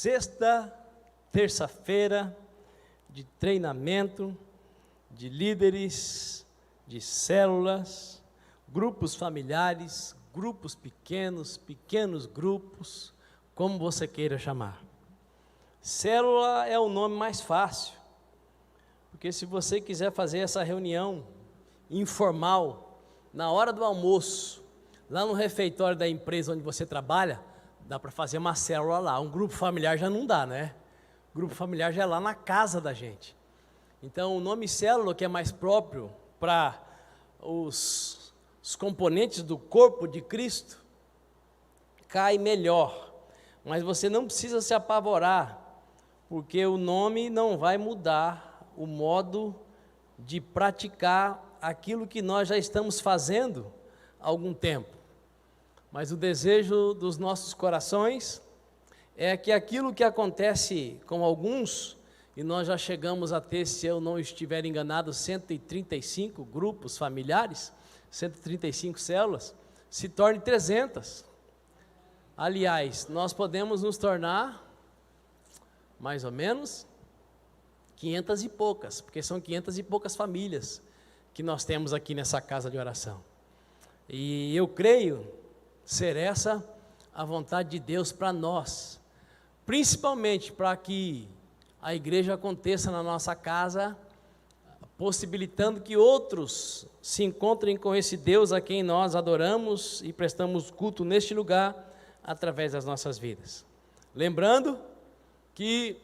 Sexta, terça-feira de treinamento de líderes, de células, grupos familiares, grupos pequenos, pequenos grupos, como você queira chamar. Célula é o nome mais fácil, porque se você quiser fazer essa reunião informal, na hora do almoço, lá no refeitório da empresa onde você trabalha, dá para fazer uma célula lá. Um grupo familiar já não dá, né? O grupo familiar já é lá na casa da gente. Então, o nome célula, que é mais próprio para os componentes do corpo de Cristo, cai melhor. Mas você não precisa se apavorar, porque o nome não vai mudar o modo de praticar aquilo que nós já estamos fazendo há algum tempo. Mas o desejo dos nossos corações é que aquilo que acontece com alguns, e nós já chegamos a ter, se eu não estiver enganado, 135 grupos familiares, 135 células, se torne 300. Aliás, nós podemos nos tornar, mais ou menos, 500 e poucas, porque são 500 e poucas famílias que nós temos aqui nessa casa de oração. E eu creio ser essa a vontade de Deus para nós, principalmente para que a igreja aconteça na nossa casa, possibilitando que outros se encontrem com esse Deus a quem nós adoramos e prestamos culto neste lugar, através das nossas vidas. Lembrando que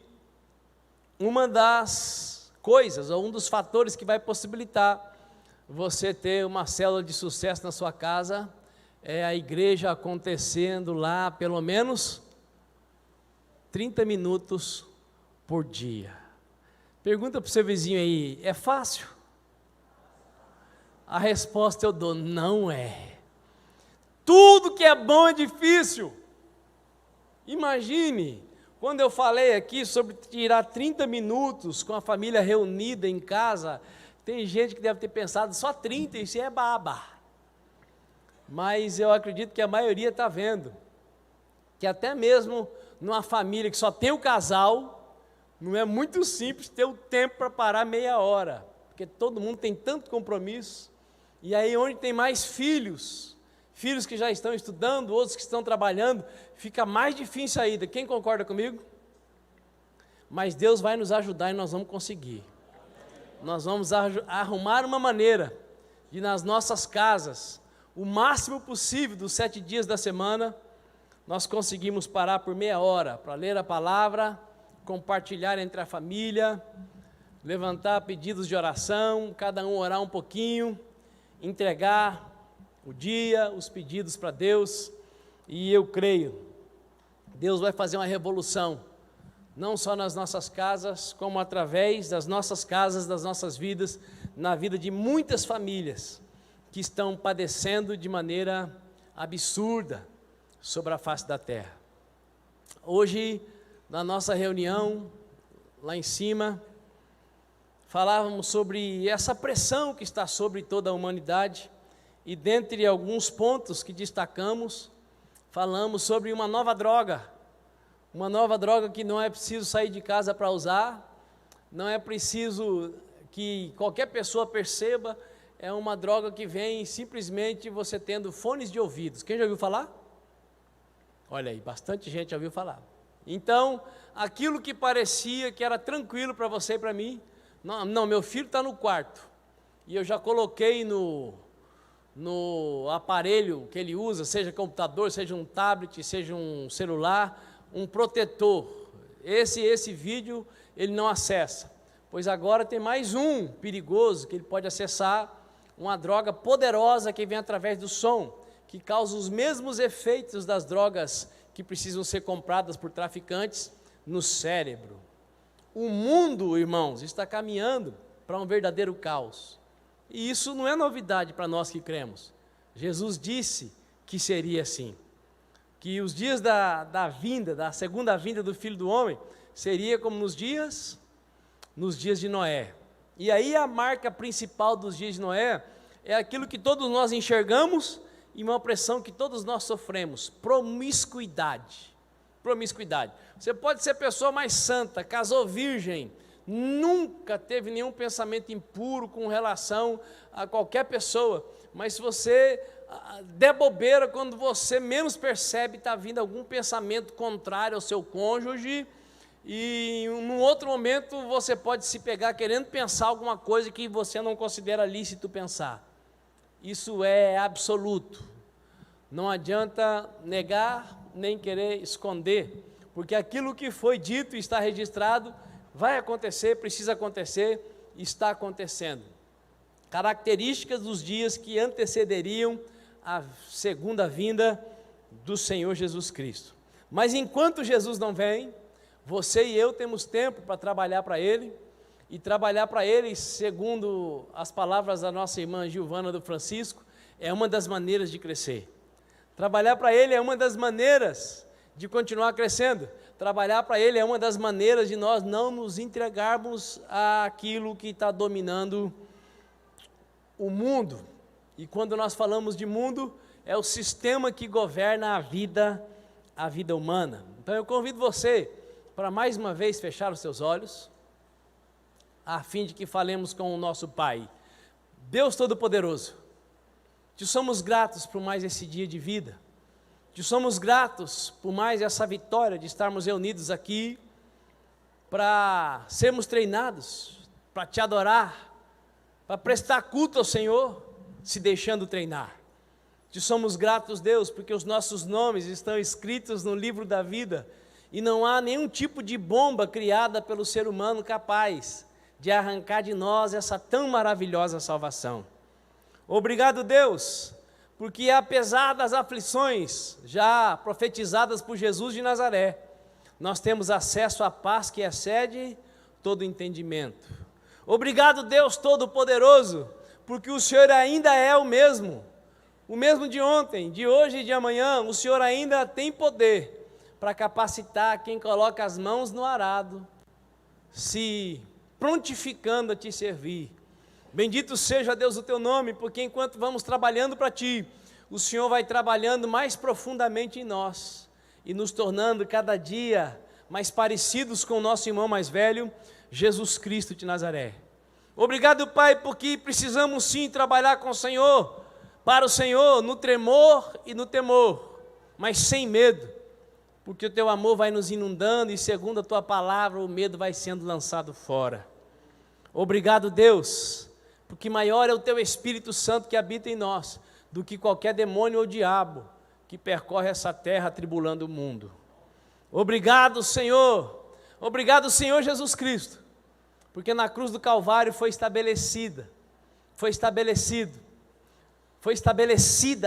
uma das coisas, ou um dos fatores que vai possibilitar você ter uma célula de sucesso na sua casa, é a igreja acontecendo lá pelo menos 30 minutos por dia. Pergunta para o seu vizinho aí, é fácil? A resposta eu dou, não é. Tudo que é bom é difícil. Imagine, quando eu falei aqui sobre tirar 30 minutos com a família reunida em casa, tem gente que deve ter pensado, só 30, isso é baba. Mas eu acredito que a maioria está vendo, que até mesmo numa família que só tem o casal, não é muito simples ter o tempo para parar meia hora, porque todo mundo tem tanto compromisso, e aí onde tem mais filhos que já estão estudando, outros que estão trabalhando, fica mais difícil ainda. Quem concorda comigo? Mas Deus vai nos ajudar e nós vamos conseguir. Nós vamos arrumar uma maneira de nas nossas casas, o máximo possível dos 7 dias da semana, nós conseguimos parar por meia hora para ler a palavra, compartilhar entre a família, levantar pedidos de oração, cada um orar um pouquinho, entregar o dia, os pedidos para Deus, e eu creio, Deus vai fazer uma revolução, não só nas nossas casas, como através das nossas casas, das nossas vidas, na vida de muitas famílias, que estão padecendo de maneira absurda sobre a face da terra. Hoje, na nossa reunião, lá em cima, falávamos sobre essa pressão que está sobre toda a humanidade, e dentre alguns pontos que destacamos, falamos sobre uma nova droga que não é preciso sair de casa para usar, não é preciso que qualquer pessoa perceba, é uma droga que vem simplesmente você tendo fones de ouvidos. Quem já ouviu falar? Olha aí, bastante gente já ouviu falar. Então, aquilo que parecia que era tranquilo para você e para mim, não, meu filho está no quarto, e eu já coloquei no aparelho que ele usa, seja computador, seja um tablet, seja um celular, um protetor. Esse vídeo ele não acessa, pois agora tem mais um perigoso que ele pode acessar, uma droga poderosa que vem através do som, que causa os mesmos efeitos das drogas que precisam ser compradas por traficantes no cérebro. O mundo, irmãos, está caminhando para um verdadeiro caos. E isso não é novidade para nós que cremos. Jesus disse que seria assim, que os dias da segunda vinda do Filho do Homem, seria como nos dias de Noé. E aí a marca principal dos dias de Noé é aquilo que todos nós enxergamos e uma pressão que todos nós sofremos, promiscuidade. promiscuidade. Você pode ser a pessoa mais santa, casou virgem, nunca teve nenhum pensamento impuro com relação a qualquer pessoa, mas se você der bobeira, quando você menos percebe, está vindo algum pensamento contrário ao seu cônjuge, e num outro momento você pode se pegar querendo pensar alguma coisa que você não considera lícito pensar. Isso é absoluto. Não adianta negar nem querer esconder, porque aquilo que foi dito e está registrado vai acontecer, precisa acontecer, está acontecendo. Características dos dias que antecederiam a segunda vinda do Senhor Jesus Cristo. Mas enquanto Jesus não vem, você e eu temos tempo para trabalhar para Ele, e trabalhar para Ele, segundo as palavras da nossa irmã Giovana do Francisco, é uma das maneiras de crescer. Trabalhar para Ele é uma das maneiras de continuar crescendo. Trabalhar para Ele é uma das maneiras de nós não nos entregarmos àquilo que está dominando o mundo. E quando nós falamos de mundo, é o sistema que governa a vida humana. Então eu convido você para mais uma vez fechar os seus olhos, a fim de que falemos com o nosso Pai. Deus Todo-Poderoso, te somos gratos por mais esse dia de vida, te somos gratos por mais essa vitória de estarmos reunidos aqui, para sermos treinados, para te adorar, para prestar culto ao Senhor, se deixando treinar. Te somos gratos, Deus, porque os nossos nomes estão escritos no livro da vida, e não há nenhum tipo de bomba criada pelo ser humano capaz de arrancar de nós essa tão maravilhosa salvação. Obrigado, Deus, porque apesar das aflições já profetizadas por Jesus de Nazaré, nós temos acesso à paz que excede todo entendimento. Obrigado, Deus Todo-Poderoso, porque o Senhor ainda é o mesmo de ontem, de hoje e de amanhã. O Senhor ainda tem poder para capacitar quem coloca as mãos no arado, se prontificando a te servir. Bendito seja, Deus, o teu nome, porque enquanto vamos trabalhando para ti, o Senhor vai trabalhando mais profundamente em nós, e nos tornando cada dia mais parecidos com o nosso irmão mais velho, Jesus Cristo de Nazaré. Obrigado, Pai, porque precisamos sim trabalhar com o Senhor, para o Senhor, no tremor e no temor, mas sem medo, porque o teu amor vai nos inundando, e segundo a tua palavra, o medo vai sendo lançado fora. Obrigado, Deus, porque maior é o teu Espírito Santo que habita em nós, do que qualquer demônio ou diabo que percorre essa terra atribulando o mundo. Obrigado, Senhor Jesus Cristo, porque na cruz do Calvário foi estabelecida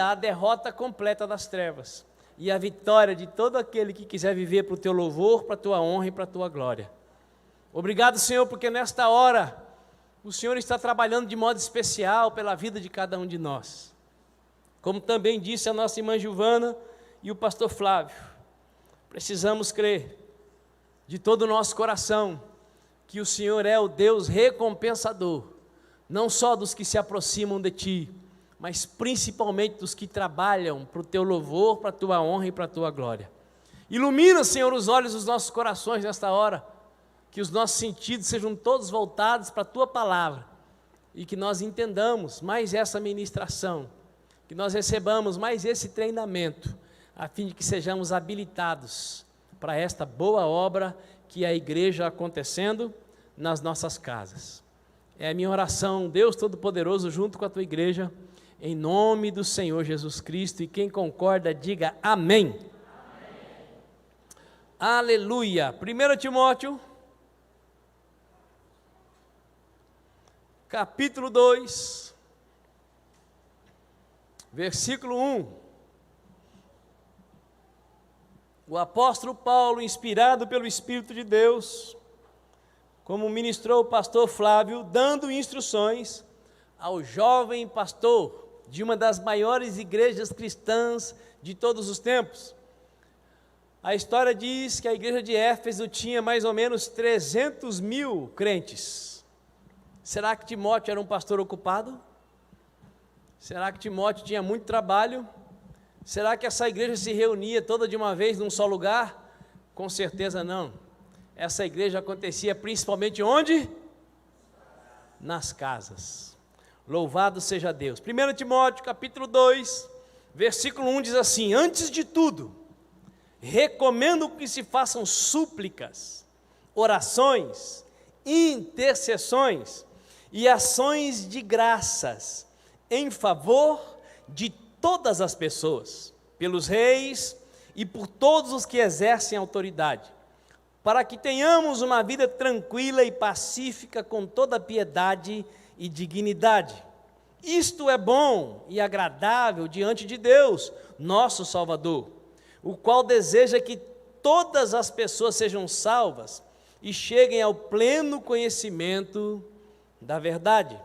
a derrota completa das trevas, e a vitória de todo aquele que quiser viver para o teu louvor, para a tua honra e para a tua glória. Obrigado, Senhor, porque nesta hora o Senhor está trabalhando de modo especial pela vida de cada um de nós. Como também disse a nossa irmã Giovana e o pastor Flávio, precisamos crer de todo o nosso coração que o Senhor é o Deus recompensador, não só dos que se aproximam de ti, mas principalmente dos que trabalham para o teu louvor, para a tua honra e para a tua glória. Ilumina, Senhor, os olhos dos nossos corações nesta hora, que os nossos sentidos sejam todos voltados para a tua palavra, e que nós entendamos mais essa ministração, que nós recebamos mais esse treinamento, a fim de que sejamos habilitados para esta boa obra que é a igreja acontecendo nas nossas casas. É a minha oração, Deus Todo-Poderoso, junto com a tua igreja, em nome do Senhor Jesus Cristo, e quem concorda, diga amém. Amém. Aleluia. 1 Timóteo, capítulo 2, versículo 1. O apóstolo Paulo, inspirado pelo Espírito de Deus, como ministrou o pastor Flávio, dando instruções ao jovem pastor de uma das maiores igrejas cristãs de todos os tempos. A história diz que a igreja de Éfeso tinha mais ou menos 300 mil crentes. Será que Timóteo era um pastor ocupado? Será que Timóteo tinha muito trabalho? Será que essa igreja se reunia toda de uma vez num só lugar? Com certeza não. Essa igreja acontecia principalmente onde? Nas casas. Louvado seja Deus. 1 Timóteo capítulo 2, versículo 1 diz assim: antes de tudo, recomendo que se façam súplicas, orações, intercessões e ações de graças em favor de todas as pessoas, pelos reis e por todos os que exercem autoridade, para que tenhamos uma vida tranquila e pacífica com toda piedade e dignidade. Isto é bom e agradável diante de Deus, nosso Salvador, o qual deseja que todas as pessoas sejam salvas e cheguem ao pleno conhecimento da verdade.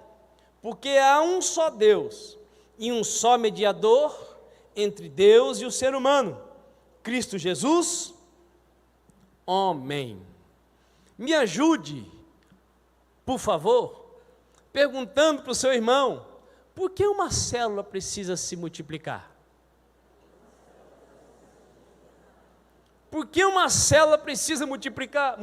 Porque há um só Deus e um só mediador entre Deus e o ser humano, Cristo Jesus, homem. Me ajude, por favor, perguntando para o seu irmão, por que uma célula precisa se multiplicar? Por que uma célula precisa multiplicar?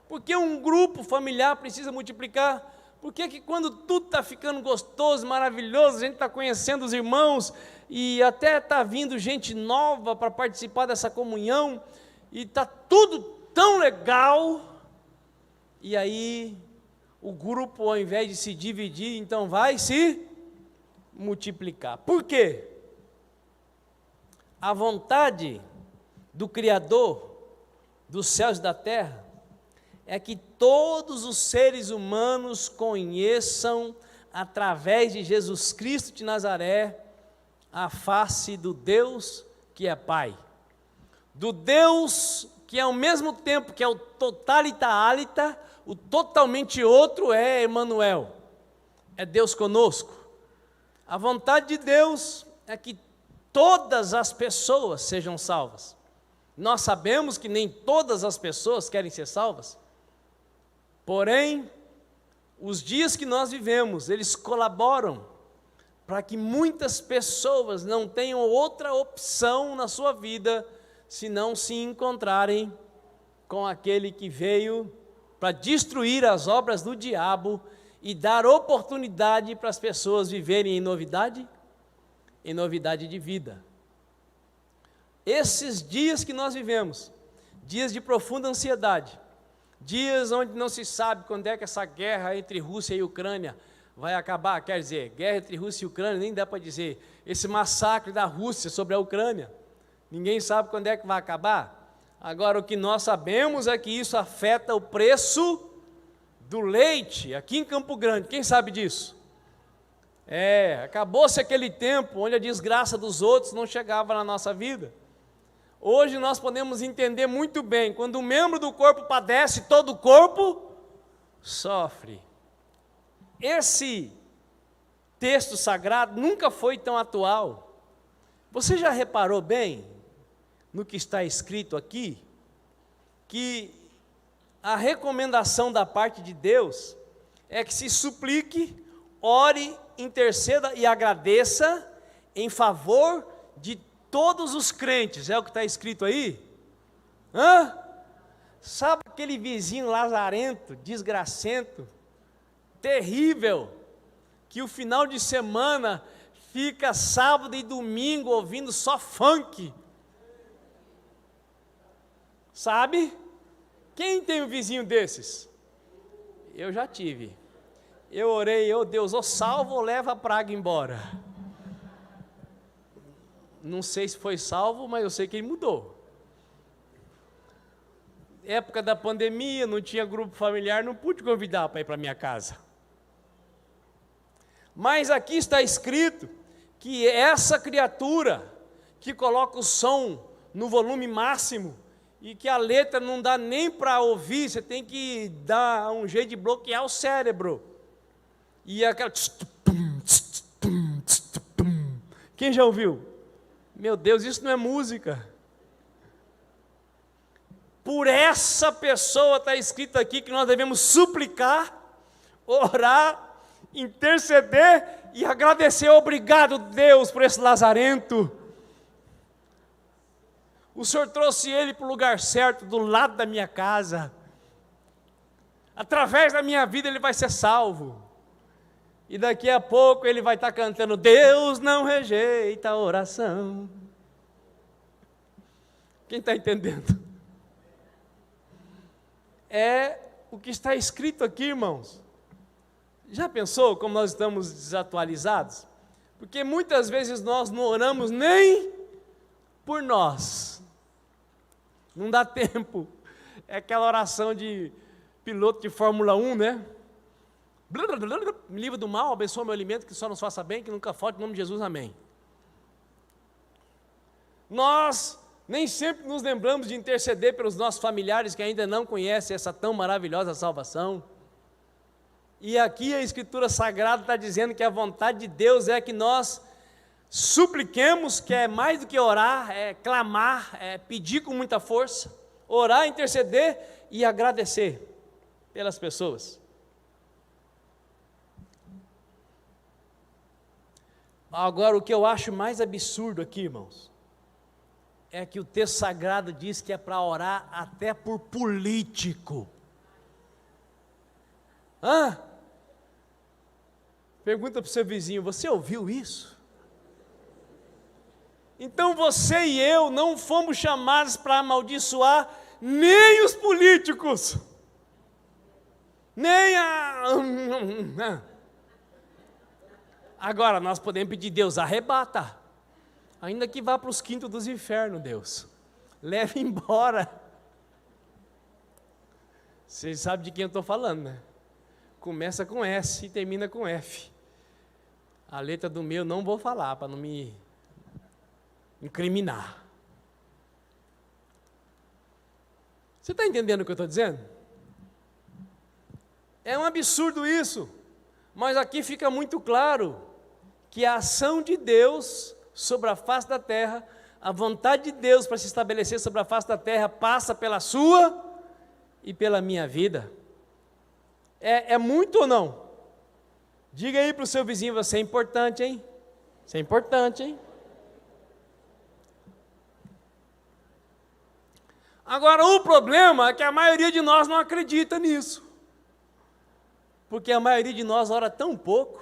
Por que um grupo familiar precisa multiplicar? Por que quando tudo está ficando gostoso, maravilhoso, a gente está conhecendo os irmãos e até está vindo gente nova para participar dessa comunhão e está tudo tão legal, e aí o grupo, ao invés de se dividir, então vai se multiplicar. Por quê? A vontade do Criador dos céus e da terra é que todos os seres humanos conheçam, através de Jesus Cristo de Nazaré, a face do Deus que é Pai, do Deus que ao mesmo tempo que é o totalita alita, o totalmente outro é Emanuel, é Deus conosco. A vontade de Deus é que todas as pessoas sejam salvas. Nós sabemos que nem todas as pessoas querem ser salvas, porém, os dias que nós vivemos, eles colaboram para que muitas pessoas não tenham outra opção na sua vida, senão se encontrarem com aquele que veio para destruir as obras do diabo e dar oportunidade para as pessoas viverem em novidade de vida. Esses dias que nós vivemos, dias de profunda ansiedade, dias onde não se sabe quando é que essa guerra entre Rússia e Ucrânia vai acabar, quer dizer, guerra entre Rússia e Ucrânia, nem dá para dizer, esse massacre da Rússia sobre a Ucrânia, ninguém sabe quando é que vai acabar. Agora, o que nós sabemos é que isso afeta o preço do leite, aqui em Campo Grande, quem sabe disso? Acabou-se aquele tempo onde a desgraça dos outros não chegava na nossa vida. Hoje nós podemos entender muito bem, quando um membro do corpo padece, todo o corpo sofre. Esse texto sagrado nunca foi tão atual. Você já reparou bem no que está escrito aqui? Que a recomendação da parte de Deus é que se suplique, ore, interceda e agradeça em favor de todos os crentes, é o que está escrito aí? Sabe aquele vizinho lazarento, desgracento, terrível, que o final de semana fica sábado e domingo ouvindo só funk? Sabe? Quem tem um vizinho desses? Eu já tive. Eu orei, Deus, ou salva ou leva a praga embora. Não sei se foi salvo, mas eu sei que ele mudou. Época da pandemia, não tinha grupo familiar, não pude convidar para ir para minha casa. Mas aqui está escrito que essa criatura que coloca o som no volume máximo e que a letra não dá nem para ouvir, você tem que dar um jeito de bloquear o cérebro. E aquela... Quem já ouviu? Meu Deus, isso não é música. Por essa pessoa está escrito aqui que nós devemos suplicar, orar, interceder e agradecer. Obrigado, Deus, por esse lazarento. o Senhor trouxe ele para o lugar certo, do lado da minha casa. Através da minha vida ele vai ser salvo. E daqui a pouco ele vai estar cantando: Deus não rejeita a oração. Quem está entendendo? É o que está escrito aqui, irmãos. Já pensou como nós estamos desatualizados? Porque muitas vezes nós não oramos nem por nós. Não dá tempo. É aquela oração de piloto de Fórmula 1, né? Me livra do mal, abençoa meu alimento, que só nos faça bem, que nunca falte, em nome de Jesus, amém. Nós nem sempre nos lembramos de interceder pelos nossos familiares que ainda não conhecem essa tão maravilhosa salvação. E aqui a Escritura Sagrada está dizendo que a vontade de Deus é que nós supliquemos, que é mais do que orar, é clamar, é pedir com muita força, orar, interceder e agradecer pelas pessoas. Agora, o que eu acho mais absurdo aqui, irmãos, é que o texto sagrado diz que é para orar até por político. Pergunta para o seu vizinho: você ouviu isso? Então você e eu não fomos chamados para amaldiçoar nem os políticos, nem a... Agora, nós podemos pedir: Deus, arrebata, ainda que vá para os quintos dos infernos, Deus, leve embora. Vocês sabem de quem eu estou falando, né? Começa com S e termina com F. A letra do meu não vou falar, para não me incriminar. Você está entendendo o que eu estou dizendo? É um absurdo isso, mas aqui fica muito claro que a ação de Deus sobre a face da terra, a vontade de Deus para se estabelecer sobre a face da terra, passa pela sua e pela minha vida. É muito ou não? Diga aí para o seu vizinho: você é importante, hein? Você é importante, hein? Agora, o problema é que a maioria de nós não acredita nisso. Porque a maioria de nós ora tão pouco.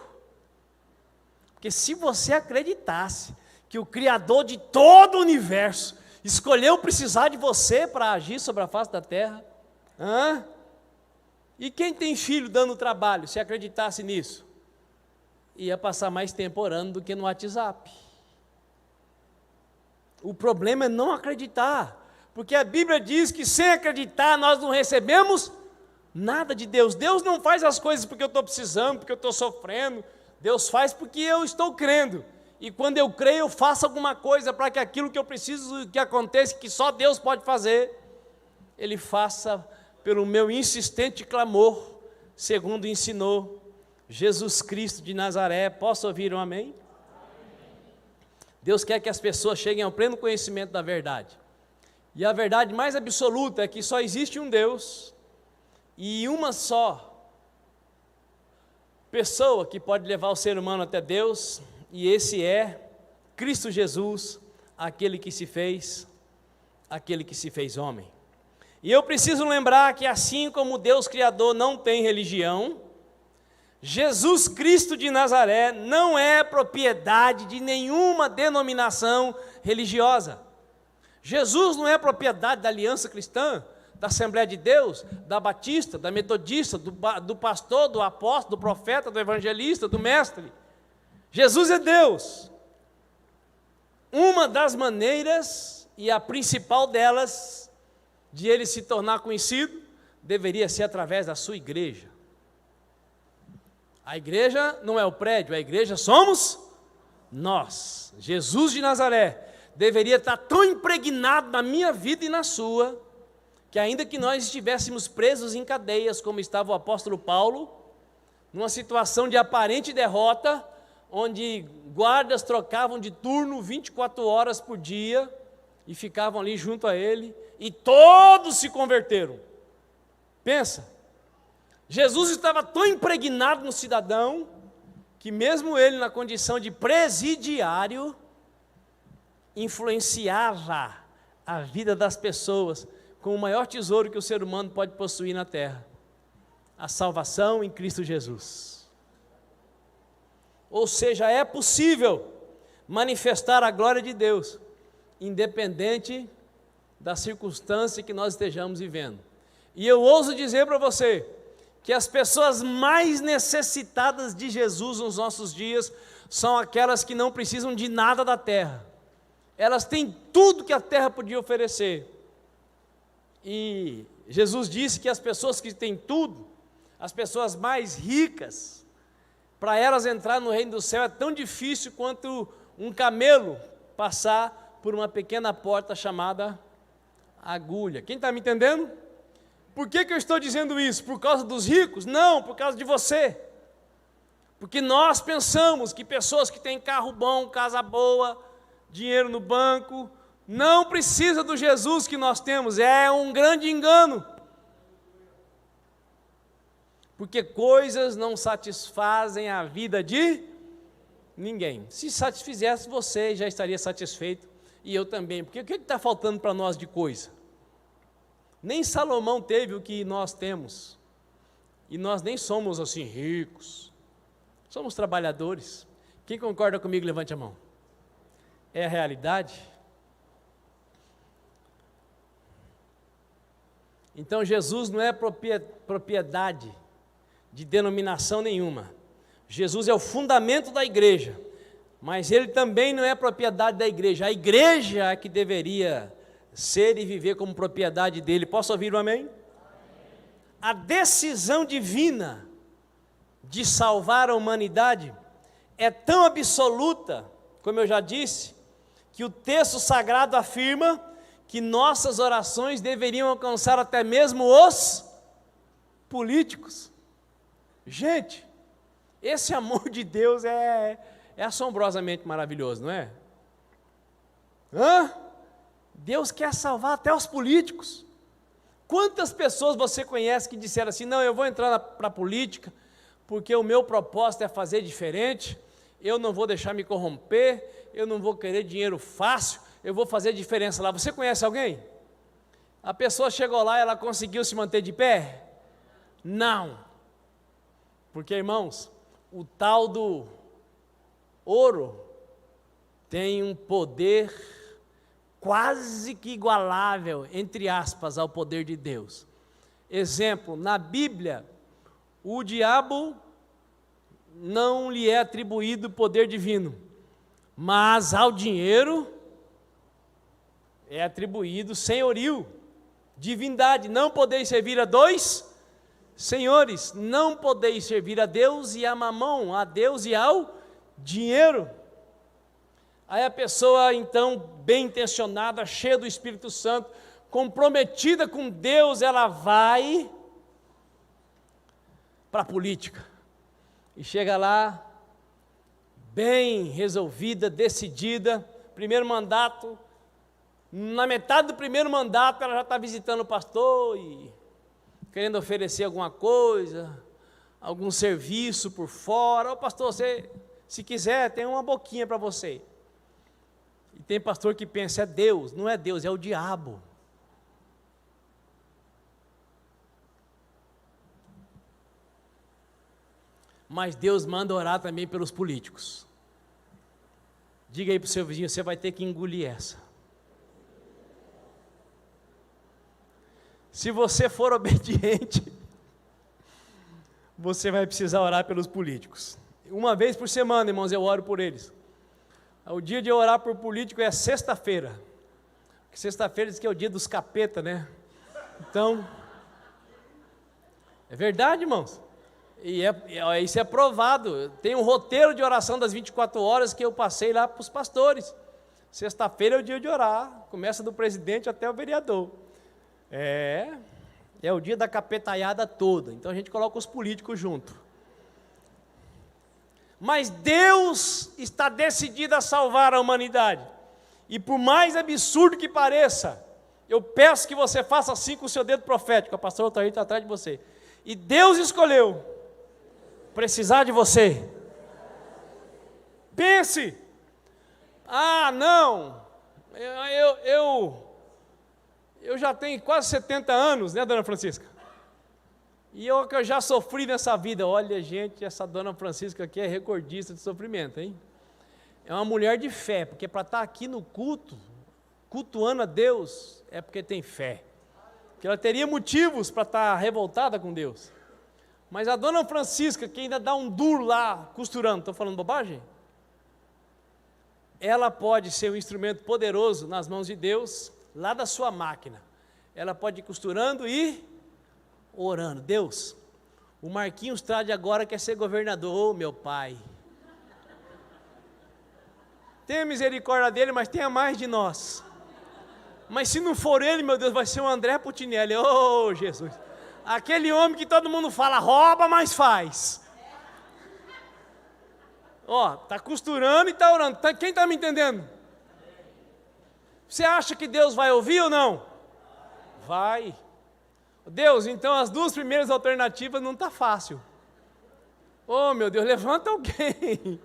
Porque se você acreditasse que o Criador de todo o universo escolheu precisar de você para agir sobre a face da terra, e quem tem filho dando trabalho, se acreditasse nisso, ia passar mais tempo orando do que no WhatsApp. O problema é não acreditar, porque a Bíblia diz que sem acreditar nós não recebemos nada de Deus. Deus não faz as coisas porque eu estou precisando, porque eu estou sofrendo. Deus faz porque eu estou crendo. E quando eu creio, eu faço alguma coisa para que aquilo que eu preciso que aconteça, que só Deus pode fazer, Ele faça pelo meu insistente clamor, segundo ensinou Jesus Cristo de Nazaré. Posso ouvir um amém? Deus quer que as pessoas cheguem ao pleno conhecimento da verdade. E a verdade mais absoluta é que só existe um Deus e uma só pessoa que pode levar o ser humano até Deus, e esse é Cristo Jesus, aquele que se fez homem. E eu preciso lembrar que assim como Deus Criador não tem religião, Jesus Cristo de Nazaré não é propriedade de nenhuma denominação religiosa. Jesus não é propriedade da Aliança Cristã, da Assembleia de Deus, da Batista, da Metodista, do pastor, do apóstolo, do profeta, do evangelista, do mestre. Jesus é Deus. Uma das maneiras, e a principal delas, de Ele se tornar conhecido, deveria ser através da sua igreja. A igreja não é o prédio, a igreja somos nós. Jesus de Nazaré deveria estar tão impregnado na minha vida e na sua, que ainda que nós estivéssemos presos em cadeias, como estava o apóstolo Paulo, numa situação de aparente derrota, onde guardas trocavam de turno 24 horas por dia, e ficavam ali junto a ele, e todos se converteram. Pensa, Jesus estava tão impregnado no cidadão, que mesmo ele na condição de presidiário, influenciava a vida das pessoas com o maior tesouro que o ser humano pode possuir na terra: a salvação em Cristo Jesus. Ou seja, é possível manifestar a glória de Deus, independente da circunstância que nós estejamos vivendo. E eu ouso dizer para você que as pessoas mais necessitadas de Jesus nos nossos dias são aquelas que não precisam de nada da terra. Elas têm tudo que a terra podia oferecer. E Jesus disse que as pessoas que têm tudo, as pessoas mais ricas, para elas entrar no reino do céu é tão difícil quanto um camelo passar por uma pequena porta chamada agulha. Quem está me entendendo? Por que eu estou dizendo isso? Por causa dos ricos? Não, por causa de você. Porque nós pensamos que pessoas que têm carro bom, casa boa, dinheiro no banco, não precisa do Jesus que nós temos. É um grande engano. Porque coisas não satisfazem a vida de ninguém. Se satisfizesse você, já estaria satisfeito, e eu também. Porque o que está faltando para nós de coisa? Nem Salomão teve o que nós temos. E nós nem somos assim ricos. Somos trabalhadores. Quem concorda comigo, levante a mão. É a realidade? Então Jesus não é propriedade de denominação nenhuma. Jesus é o fundamento da igreja, mas ele também não é propriedade da igreja. A igreja é que deveria ser e viver como propriedade dele. Posso ouvir um amém? A decisão divina de salvar a humanidade é tão absoluta, como eu já disse, que o texto sagrado afirma que nossas orações deveriam alcançar até mesmo os políticos. Gente, esse amor de Deus é assombrosamente maravilhoso, não é? Deus quer salvar até os políticos. Quantas pessoas você conhece que disseram assim: não, eu vou entrar para a política, porque o meu propósito é fazer diferente, eu não vou deixar me corromper, eu não vou querer dinheiro fácil, eu vou fazer diferença lá. Você conhece alguém? A pessoa chegou lá e ela conseguiu se manter de pé? Não. Porque, irmãos, o tal do ouro tem um poder quase que igualável, entre aspas, ao poder de Deus. Exemplo, na Bíblia, o diabo não lhe é atribuído poder divino, mas ao dinheiro é atribuído senhorio, divindade. Não podeis servir a dois senhores, não podeis servir a Deus e a mamão, a Deus e ao dinheiro. Aí a pessoa, então, bem intencionada, cheia do Espírito Santo, comprometida com Deus, ela vai para a política. E chega lá, bem resolvida, decidida, primeiro mandato, na metade do primeiro mandato, ela já está visitando o pastor e querendo oferecer alguma coisa, algum serviço por fora. Ô pastor, você, se quiser, tem uma boquinha para você. E tem pastor que pensa: é Deus. Não é Deus, é o diabo. Mas Deus manda orar também pelos políticos. Diga aí para o seu vizinho: você vai ter que engolir essa. Se você for obediente, você vai precisar orar pelos políticos. Uma vez por semana, irmãos, eu oro por eles. O dia de orar por político é sexta-feira. Sexta-feira diz que é o dia dos capeta, né? Então, é verdade, irmãos. E isso é provado. Tem um roteiro de oração das 24 horas que eu passei lá para os pastores. Sexta-feira é o dia de orar. Começa do presidente até o vereador. É o dia da capetaiada toda. Então a gente coloca os políticos junto. Mas Deus está decidido a salvar a humanidade. E por mais absurdo que pareça, eu peço que você faça assim com o seu dedo profético. A pastora Otair está atrás de você. E Deus escolheu precisar de você. Pense: não, eu já tenho quase 70 anos, né, dona Francisca? E eu que eu já sofri nessa vida. Olha, gente, essa dona Francisca aqui é recordista de sofrimento, hein? É uma mulher de fé, porque para estar aqui no culto, cultuando a Deus, é porque tem fé. Porque ela teria motivos para estar revoltada com Deus. Mas a dona Francisca, que ainda dá um duro lá, costurando, estou falando bobagem? Ela pode ser um instrumento poderoso nas mãos de Deus, lá da sua máquina. Ela pode ir costurando e orando. Deus, o Marquinhos Trade agora quer ser governador. Ô, meu pai, tenha misericórdia dele, mas tenha mais de nós. Mas se não for ele, meu Deus, vai ser o André Putinelli. Ô, Jesus, aquele homem que todo mundo fala, rouba, mas faz. Ó, está costurando e está orando. Quem está me entendendo? Você acha que Deus vai ouvir ou não? Vai. Deus, então as duas primeiras alternativas não está fácil. Oh, meu Deus, levanta alguém.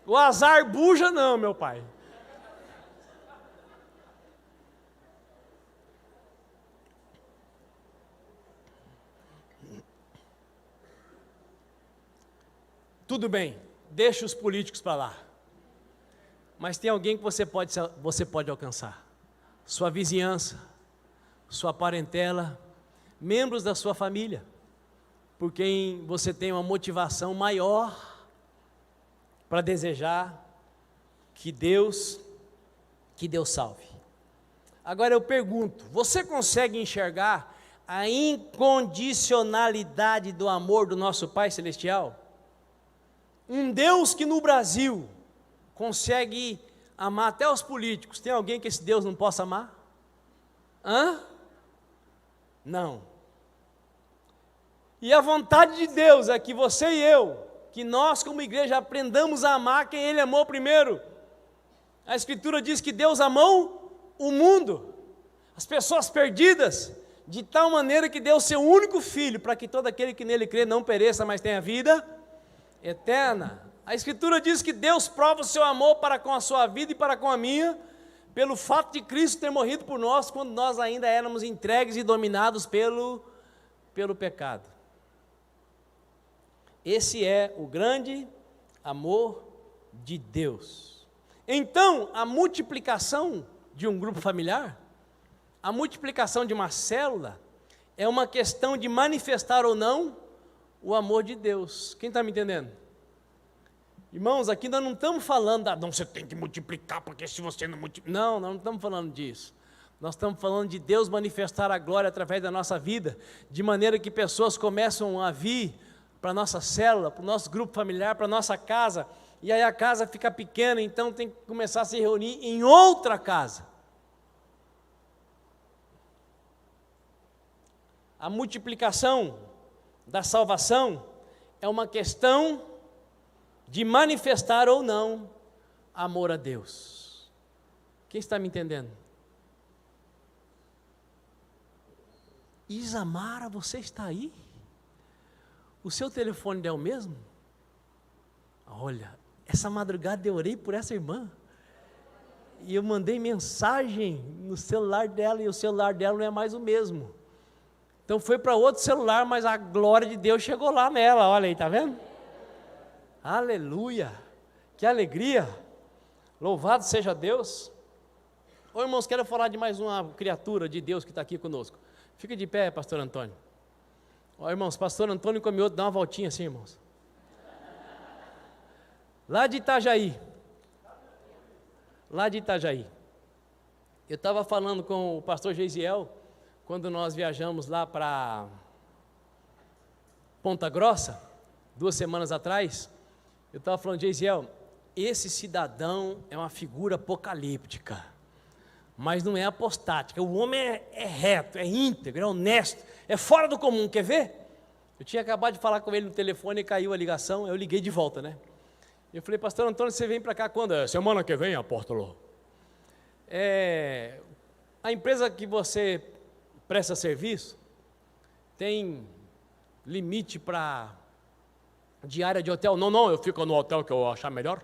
O azar buja não, meu pai. Tudo bem, deixa os políticos para lá. Mas tem alguém que você pode alcançar. Sua vizinhança, sua parentela, membros da sua família, por quem você tem uma motivação maior para desejar que Deus salve. Agora eu pergunto, você consegue enxergar a incondicionalidade do amor do nosso Pai Celestial? Um Deus que no Brasil consegue amar até os políticos. Tem alguém que esse Deus não possa amar? Hã? Não. E a vontade de Deus é que você e eu, que nós como igreja aprendamos a amar quem Ele amou primeiro. A Escritura diz que Deus amou o mundo, as pessoas perdidas, de tal maneira que deu o seu único Filho, para que todo aquele que nele crê não pereça, mas tenha vida eterna. A Escritura diz que Deus prova o seu amor para com a sua vida e para com a minha, pelo fato de Cristo ter morrido por nós, quando nós ainda éramos entregues e dominados pelo pecado. Esse é o grande amor de Deus. Então, a multiplicação de um grupo familiar, a multiplicação de uma célula, é uma questão de manifestar ou não o amor de Deus. Quem está me entendendo? Irmãos, aqui nós não estamos falando, não, você tem que multiplicar, porque se você não multiplicar... Não, nós não estamos falando disso. Nós estamos falando de Deus manifestar a glória através da nossa vida, de maneira que pessoas começam a vir para a nossa célula, para o nosso grupo familiar, para a nossa casa, e aí a casa fica pequena, então tem que começar a se reunir em outra casa. A multiplicação da salvação é uma questão de manifestar ou não amor a Deus. Quem está me entendendo? Isamara, você está aí? O seu telefone é o mesmo? Olha, essa madrugada eu orei por essa irmã, e eu mandei mensagem no celular dela, e o celular dela não é mais o mesmo. Então foi para outro celular, mas a glória de Deus chegou lá nela, olha aí, está vendo? Aleluia, que alegria, louvado seja Deus. Ô irmãos, quero falar de mais uma criatura de Deus que está aqui conosco. Fica de pé, pastor Antônio. Ó irmãos, pastor Antônio comiou, dá uma voltinha assim, irmãos. Lá de Itajaí, eu estava falando com o pastor Geisiel, quando nós viajamos lá para Ponta Grossa, 2 semanas atrás, eu estava falando, Geisiel, esse cidadão é uma figura apocalíptica, mas não é apostática. O homem é reto, é íntegro, é honesto, é fora do comum, quer ver? Eu tinha acabado de falar com ele no telefone e caiu a ligação, eu liguei de volta, né? Eu falei, pastor Antônio, você vem para cá quando? Semana que vem, apóstolo. A empresa que você presta serviço tem limite para diária de hotel? Não, eu fico no hotel que eu achar melhor.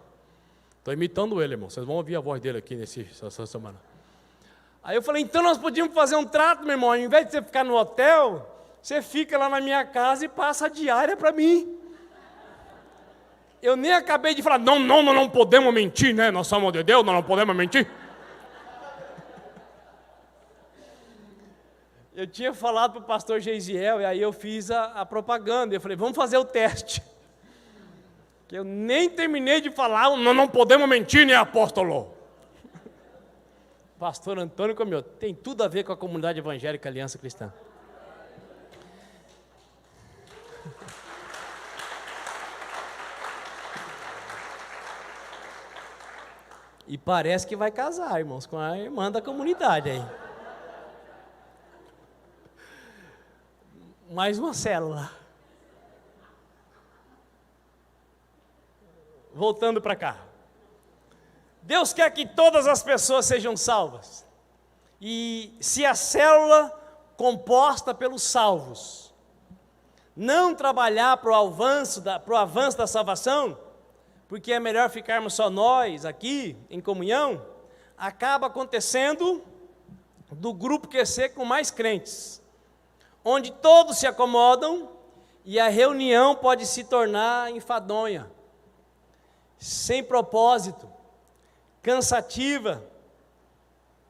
Estou imitando ele, irmão, vocês vão ouvir a voz dele aqui essa semana. Aí eu falei, então nós podíamos fazer um trato, meu irmão, ao invés de você ficar no hotel, você fica lá na minha casa e passa a diária para mim. Eu nem acabei de falar, não podemos mentir, né? Nós somos de Deus, nós não podemos mentir. Eu tinha falado para o pastor Geisiel, e aí eu fiz a propaganda. Eu falei, vamos fazer o teste. Que eu nem terminei de falar, não podemos mentir, né, apóstolo? Pastor Antônio comeu, tem tudo a ver com a comunidade evangélica Aliança Cristã. E parece que vai casar, irmãos, com a irmã da comunidade aí. Mais uma célula. Voltando para cá. Deus quer que todas as pessoas sejam salvas. E se a célula composta pelos salvos não trabalhar para o avanço da salvação, porque é melhor ficarmos só nós aqui, em comunhão, acaba acontecendo do grupo QC com mais crentes, onde todos se acomodam e a reunião pode se tornar enfadonha, sem propósito, cansativa,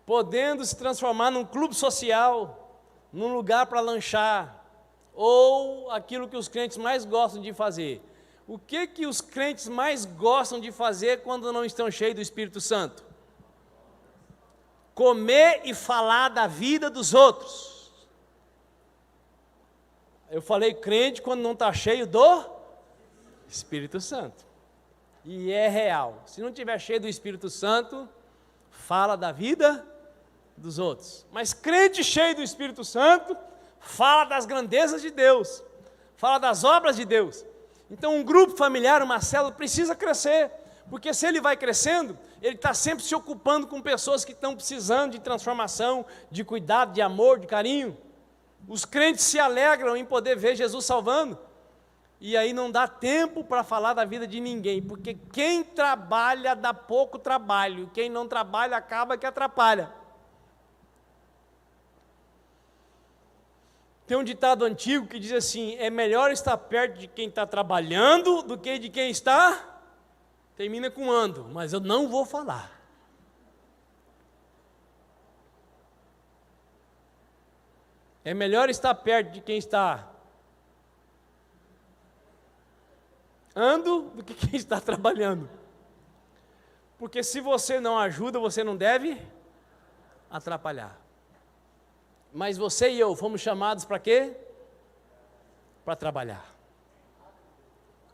podendo se transformar num clube social, num lugar para lanchar, ou aquilo que os crentes mais gostam de fazer. O que os crentes mais gostam de fazer quando não estão cheios do Espírito Santo? Comer e falar da vida dos outros. Eu falei crente quando não está cheio do Espírito Santo. E é real. Se não estiver cheio do Espírito Santo, fala da vida dos outros. Mas crente cheio do Espírito Santo, fala das grandezas de Deus, fala das obras de Deus. Então um grupo familiar, uma célula, precisa crescer, porque se ele vai crescendo, ele está sempre se ocupando com pessoas que estão precisando de transformação, de cuidado, de amor, de carinho. Os crentes se alegram em poder ver Jesus salvando, e aí não dá tempo para falar da vida de ninguém, porque quem trabalha dá pouco trabalho, quem não trabalha acaba que atrapalha. Tem um ditado antigo que diz assim, é melhor estar perto de quem está trabalhando do que de quem está, termina com ando, mas eu não vou falar. É melhor estar perto de quem está ando do que quem está trabalhando. Porque se você não ajuda, você não deve atrapalhar. Mas você e eu fomos chamados para quê? Para trabalhar.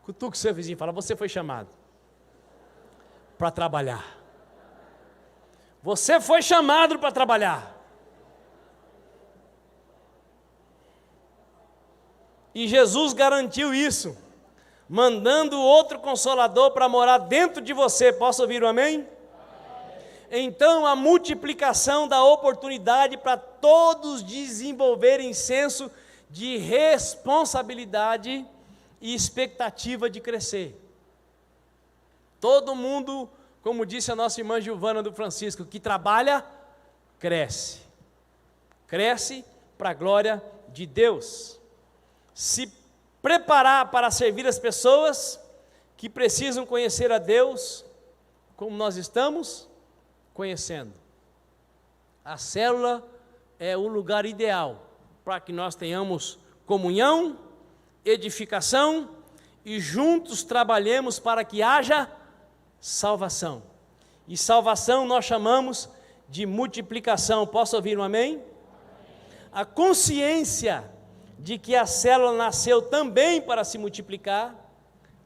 Cutuca o seu vizinho e fala, você foi chamado para trabalhar. Você foi chamado para trabalhar. E Jesus garantiu isso, mandando outro Consolador para morar dentro de você. Posso ouvir um amém? Então a multiplicação da oportunidade para todos desenvolverem senso de responsabilidade e expectativa de crescer. Todo mundo, como disse a nossa irmã Giovana do Francisco, que trabalha, cresce. Cresce para a glória de Deus. Se preparar para servir as pessoas que precisam conhecer a Deus, como nós estamos conhecendo. A célula é o lugar ideal para que nós tenhamos comunhão, edificação e juntos trabalhemos para que haja salvação. E salvação nós chamamos de multiplicação. Posso ouvir um amém? A consciência de que a célula nasceu também para se multiplicar,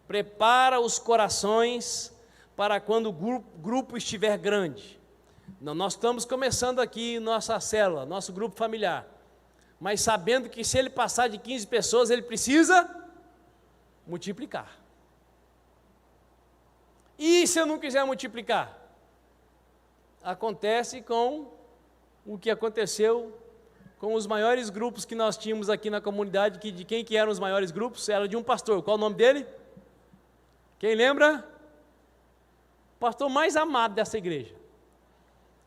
prepara os corações para quando o grupo estiver grande. Não, nós estamos começando aqui nossa célula, nosso grupo familiar, mas sabendo que se ele passar de 15 pessoas, ele precisa multiplicar. E se eu não quiser multiplicar? Acontece com o que aconteceu com os maiores grupos que nós tínhamos aqui na comunidade, que de quem que eram os maiores grupos? Era de um pastor. Qual o nome dele? Quem lembra? O pastor mais amado dessa igreja.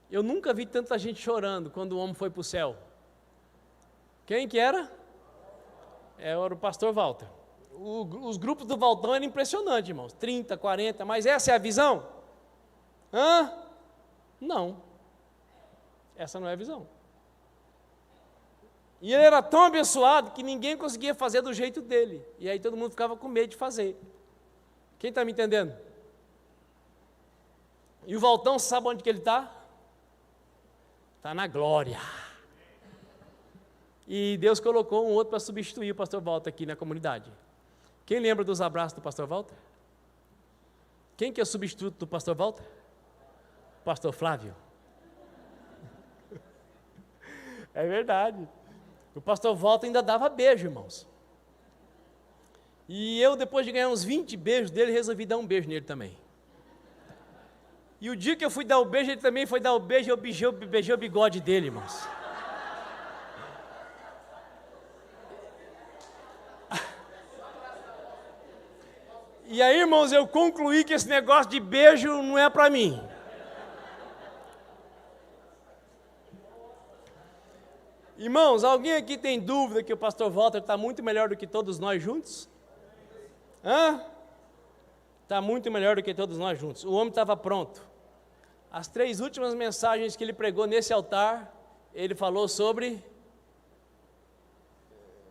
Eu nunca vi tanta gente chorando quando o homem foi para o céu. Quem que era? Era o pastor Walter. Os grupos do Valtão eram impressionantes, irmãos. 30, 40, mas essa é a visão? Não. Essa não é a visão. E ele era tão abençoado que ninguém conseguia fazer do jeito dele. E aí todo mundo ficava com medo de fazer. Quem está me entendendo? E o Valtão, sabe onde que ele está? Está na glória. E Deus colocou um outro para substituir o pastor Walter aqui na comunidade. Quem lembra dos abraços do pastor Walter? Quem que é o substituto do pastor Walter? Pastor Flávio. É verdade. O pastor Walter ainda dava beijo, irmãos. E eu, depois de ganhar uns 20 beijos dele, resolvi dar um beijo nele também. E o dia que eu fui dar o beijo, ele também foi dar o beijo, eu beijei o bigode dele, irmãos. E aí, irmãos, eu concluí que esse negócio de beijo não é para mim. Irmãos, alguém aqui tem dúvida que o pastor Walter está muito melhor do que todos nós juntos? Está muito melhor do que todos nós juntos. O homem estava pronto. As 3 últimas mensagens que ele pregou nesse altar, ele falou sobre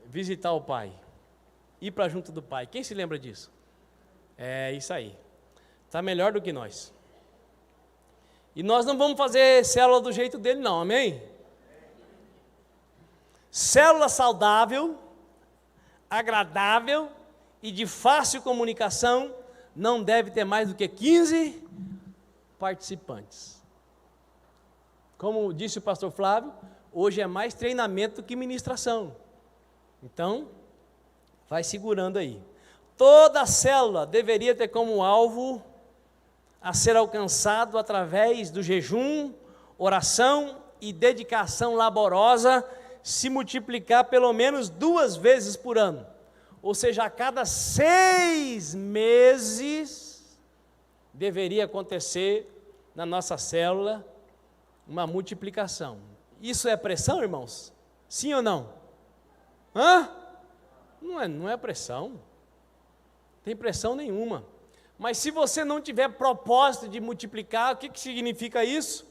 visitar o Pai, ir para junto do Pai. Quem se lembra disso? É isso aí. Está melhor do que nós. E nós não vamos fazer célula do jeito dele não, amém? Célula saudável, agradável e de fácil comunicação não deve ter mais do que 15 participantes. Como disse o pastor Flávio, hoje é mais treinamento do que ministração. Então, vai segurando aí. Toda célula deveria ter como alvo a ser alcançado através do jejum, oração e dedicação laborosa, se multiplicar pelo menos 2 vezes por ano. Ou seja, a cada 6 meses deveria acontecer na nossa célula uma multiplicação. Isso é pressão, irmãos? Sim ou não? Não é pressão. Tem pressão nenhuma. Mas se você não tiver propósito de multiplicar, o que significa isso?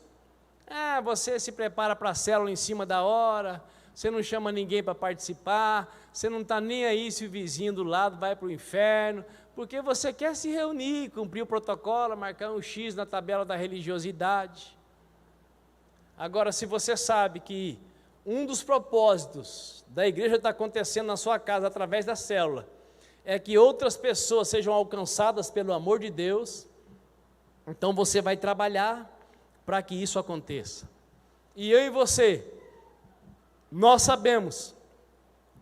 Você se prepara para a célula em cima da hora, você não chama ninguém para participar, você não está nem aí se o vizinho do lado vai para o inferno, porque você quer se reunir, cumprir o protocolo, marcar um X na tabela da religiosidade. Agora, se você sabe que um dos propósitos da igreja está acontecendo na sua casa através da célula, é que outras pessoas sejam alcançadas pelo amor de Deus, então você vai trabalhar para que isso aconteça. E eu e você, nós sabemos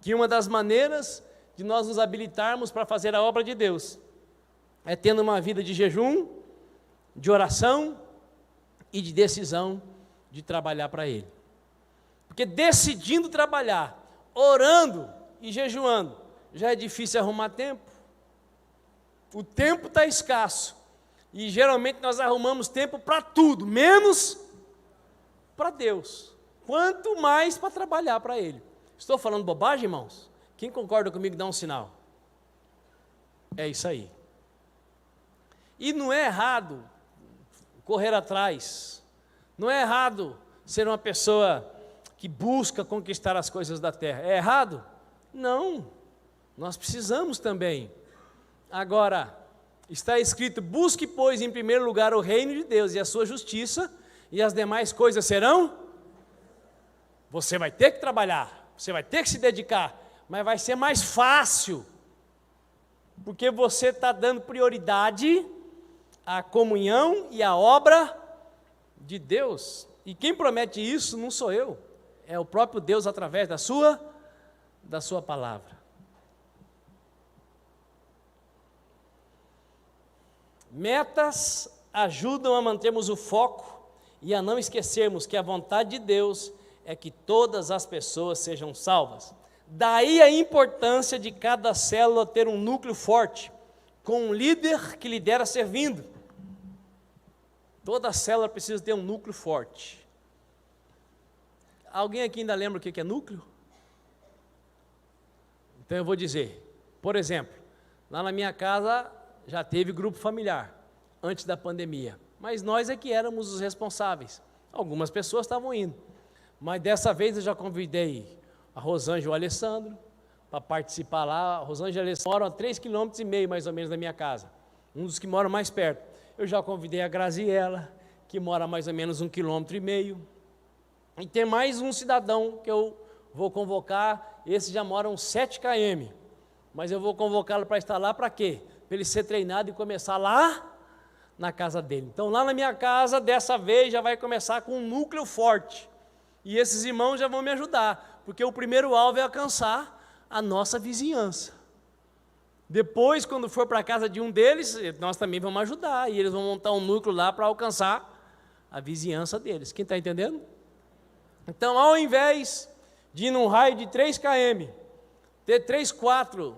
que uma das maneiras de nós nos habilitarmos para fazer a obra de Deus é tendo uma vida de jejum, de oração e de decisão de trabalhar para Ele. Porque decidindo trabalhar, orando e jejuando, já é difícil arrumar tempo. O tempo está escasso. E geralmente nós arrumamos tempo para tudo, menos para Deus. Quanto mais para trabalhar para Ele. Estou falando bobagem, irmãos? Quem concorda comigo, dá um sinal. É isso aí. E não é errado correr atrás. Não é errado ser uma pessoa que busca conquistar as coisas da terra. É errado? Não. Nós precisamos também. Agora, está escrito: busque, pois, em primeiro lugar o reino de Deus e a sua justiça, e as demais coisas serão. Você vai ter que trabalhar, você vai ter que se dedicar, mas vai ser mais fácil, porque você está dando prioridade à comunhão e à obra de Deus. E quem promete isso não sou eu, é o próprio Deus através da sua palavra. Metas ajudam a mantermos o foco e a não esquecermos que a vontade de Deus é que todas as pessoas sejam salvas. Daí a importância de cada célula ter um núcleo forte, com um líder que lidera servindo. Toda célula precisa ter um núcleo forte. Alguém aqui ainda lembra o que é núcleo? Então eu vou dizer, por exemplo, lá na minha casa já teve grupo familiar, antes da pandemia, mas nós é que éramos os responsáveis. Algumas pessoas estavam indo, mas dessa vez eu já convidei a Rosângela e o Alessandro para participar lá. A Rosângela e o Alessandro moram a 3,5 km mais ou menos da minha casa, um dos que moram mais perto. Eu já convidei a Graziela, que mora a mais ou menos 1,5 km, e tem mais um cidadão que eu vou convocar. Esse já mora uns 7 km, mas eu vou convocá-lo para estar lá para quê? Para ele ser treinado e começar lá na casa dele. Então lá na minha casa, dessa vez, já vai começar com um núcleo forte, e esses irmãos já vão me ajudar, porque o primeiro alvo é alcançar a nossa vizinhança. Depois, quando for para a casa de um deles, nós também vamos ajudar, e eles vão montar um núcleo lá para alcançar a vizinhança deles. Quem está entendendo? Então, ao invés de ir num raio de 3 km, ter 3, 4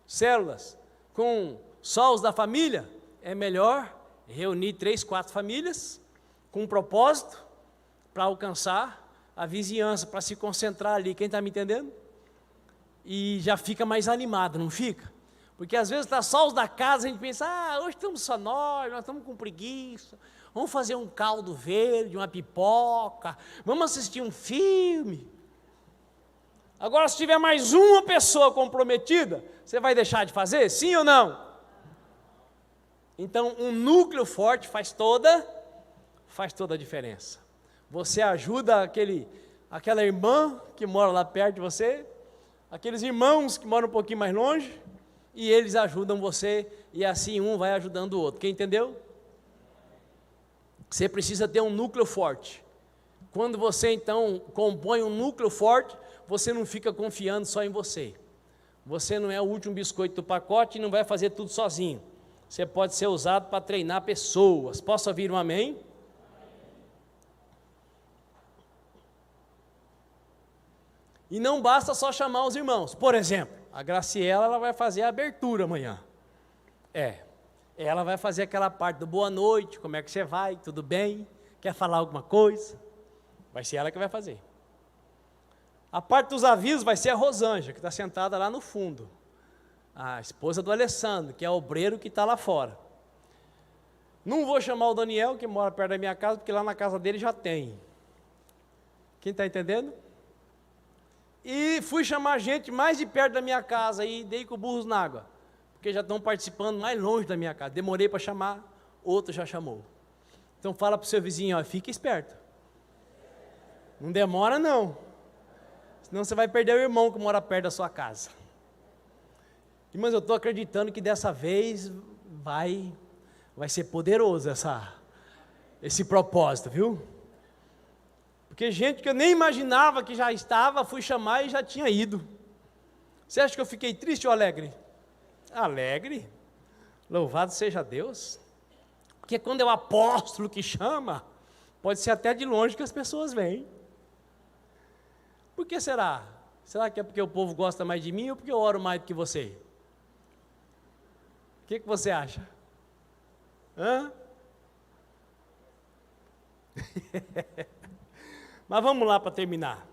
células com só os da família, é melhor reunir 3, 4 famílias com um propósito para alcançar a vizinhança, para se concentrar ali. Quem está me entendendo? E já fica mais animado, não fica? Porque às vezes está só os da casa, a gente pensa, hoje estamos só nós estamos com preguiça, vamos fazer um caldo verde, uma pipoca, vamos assistir um filme. Agora, se tiver mais uma pessoa comprometida, você vai deixar de fazer? Sim ou não? Então, um núcleo forte faz toda a diferença. Você ajuda aquela irmã que mora lá perto de você, aqueles irmãos que moram um pouquinho mais longe, e eles ajudam você, e assim um vai ajudando o outro. Quem entendeu? Você precisa ter um núcleo forte. Quando você então compõe um núcleo forte, você não fica confiando só em você. Você não é o último biscoito do pacote e não vai fazer tudo sozinho. Você pode ser usado para treinar pessoas. Posso ouvir um amém? E não basta só chamar os irmãos. Por exemplo, a Graciela, ela vai fazer a abertura amanhã. Ela vai fazer aquela parte do boa noite, como é que você vai, tudo bem? Quer falar alguma coisa? Vai ser ela que vai fazer. A parte dos avisos vai ser a Rosângela, que está sentada lá no fundo. A esposa do Alessandro, que é o obreiro que está lá fora. Não vou chamar o Daniel, que mora perto da minha casa, porque lá na casa dele já tem. Quem está entendendo? E fui chamar gente mais de perto da minha casa e dei com burros na água, porque já estão participando mais longe da minha casa. Demorei para chamar, outro já chamou. Então fala para o seu vizinho, fica esperto. Não demora não, senão você vai perder o irmão que mora perto da sua casa. Mas eu estou acreditando que dessa vez vai ser poderoso esse propósito, viu? Porque gente que eu nem imaginava que já estava, fui chamar e já tinha ido. Você acha que eu fiquei triste ou alegre? Alegre. Louvado seja Deus. Porque quando é o apóstolo que chama, pode ser até de longe que as pessoas vêm. Por que será? Será que é porque o povo gosta mais de mim ou porque eu oro mais do que você? O que você acha? Mas vamos lá para terminar.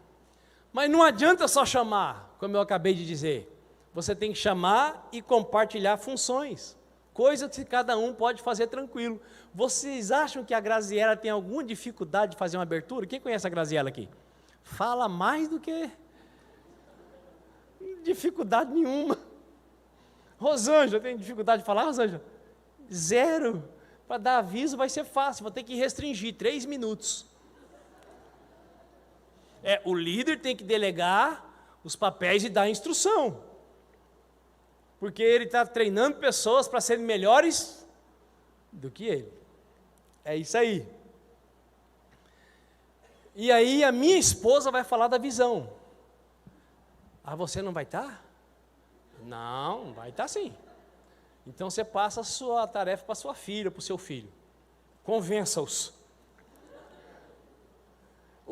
Mas não adianta só chamar, como eu acabei de dizer. Você tem que chamar e compartilhar funções, coisas que cada um pode fazer tranquilo. Vocês acham que a Graziela tem alguma dificuldade de fazer uma abertura? Quem conhece a Graziela aqui? Fala mais do que dificuldade nenhuma. Rosângela, tem dificuldade de falar, Rosângela? Zero. Para dar aviso vai ser fácil, vou ter que restringir 3 minutos. O líder tem que delegar os papéis e dar instrução, porque ele está treinando pessoas para serem melhores do que ele. É isso aí. E aí a minha esposa vai falar da visão. Você não vai estar? Não, vai estar sim. Então você passa a sua tarefa para sua filha, para o seu filho. Convença-os.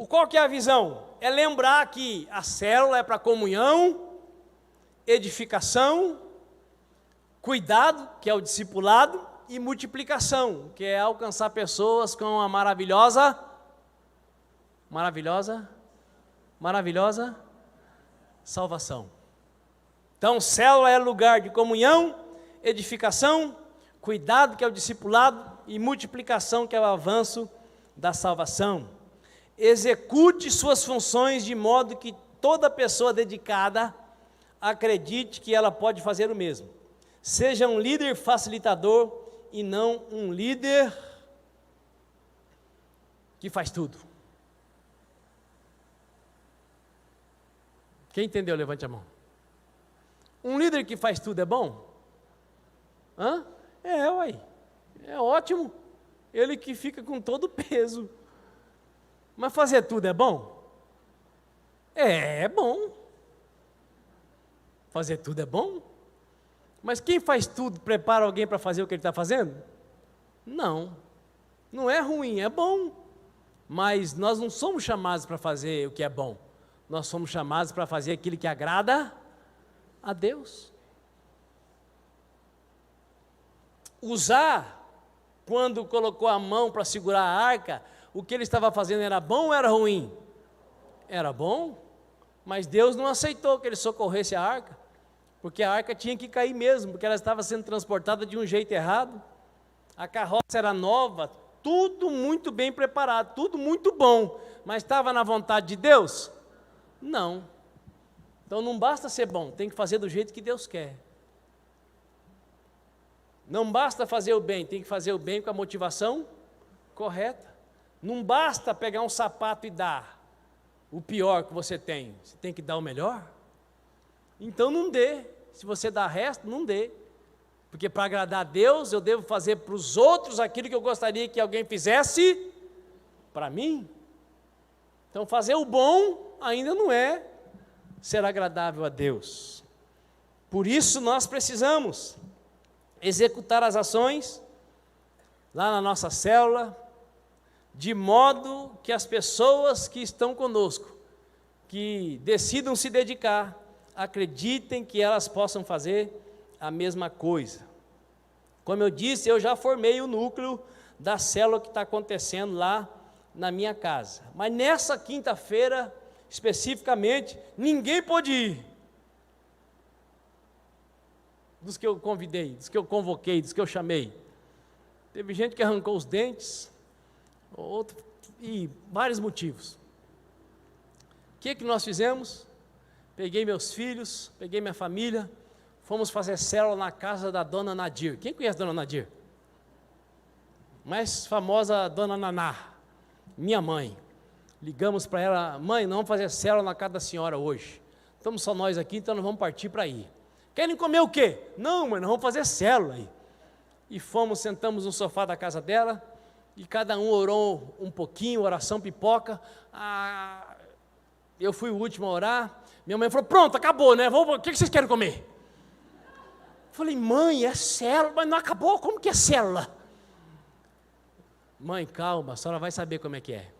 Qual que é a visão? É lembrar que a célula é para comunhão, edificação, cuidado, que é o discipulado, e multiplicação, que é alcançar pessoas com a maravilhosa salvação. Então, célula é lugar de comunhão, edificação, cuidado, que é o discipulado, e multiplicação, que é o avanço da salvação. Execute suas funções de modo que toda pessoa dedicada acredite que ela pode fazer o mesmo. Seja um líder facilitador e não um líder que faz tudo. Quem entendeu, levante a mão. Um líder que faz tudo é bom? Uai. É ótimo. Ele que fica com todo o peso. Mas fazer tudo é bom? É bom. Fazer tudo é bom? Mas quem faz tudo prepara alguém para fazer o que ele está fazendo? Não. Não é ruim, é bom. Mas nós não somos chamados para fazer o que é bom. Nós somos chamados para fazer aquilo que agrada a Deus. Usar, quando colocou a mão para segurar a arca, o que ele estava fazendo era bom ou era ruim? Era bom, mas Deus não aceitou que ele socorresse a arca, porque a arca tinha que cair mesmo, porque ela estava sendo transportada de um jeito errado. A carroça era nova, tudo muito bem preparado, tudo muito bom, mas estava na vontade de Deus? Não. Então não basta ser bom, tem que fazer do jeito que Deus quer. Não basta fazer o bem, tem que fazer o bem com a motivação correta. Não basta pegar um sapato e dar o pior que você tem que dar o melhor. Então não dê, se você dá resto, não dê. Porque para agradar a Deus, eu devo fazer para os outros aquilo que eu gostaria que alguém fizesse para mim. Então fazer o bom ainda não é ser agradável a Deus. Por isso nós precisamos executar as ações lá na nossa célula, de modo que as pessoas que estão conosco, que decidam se dedicar, acreditem que elas possam fazer a mesma coisa. Como eu disse, eu já formei o núcleo da célula que está acontecendo lá na minha casa. Mas nessa quinta-feira, especificamente, ninguém pôde ir. Dos que eu convidei, dos que eu convoquei, dos que eu chamei. Teve gente que arrancou os dentes, outro, e vários motivos. O que nós fizemos? Peguei meus filhos, peguei minha família, fomos fazer célula na casa da dona Nadir. Quem conhece a dona Nadir? Mais famosa, dona Naná, minha mãe. Ligamos para ela: mãe, não vamos fazer célula na casa da senhora hoje. Estamos só nós aqui, então nós vamos partir para ir. Querem comer o quê? Não, mãe, nós vamos fazer célula aí. E fomos, sentamos no sofá da casa dela, e cada um orou um pouquinho, oração pipoca. Eu fui o último a orar. Minha mãe falou: pronto, acabou, né? O que vocês querem comer? Eu falei: mãe, é célula, mas não acabou, como que é célula? Mãe, calma, a senhora vai saber como é que é.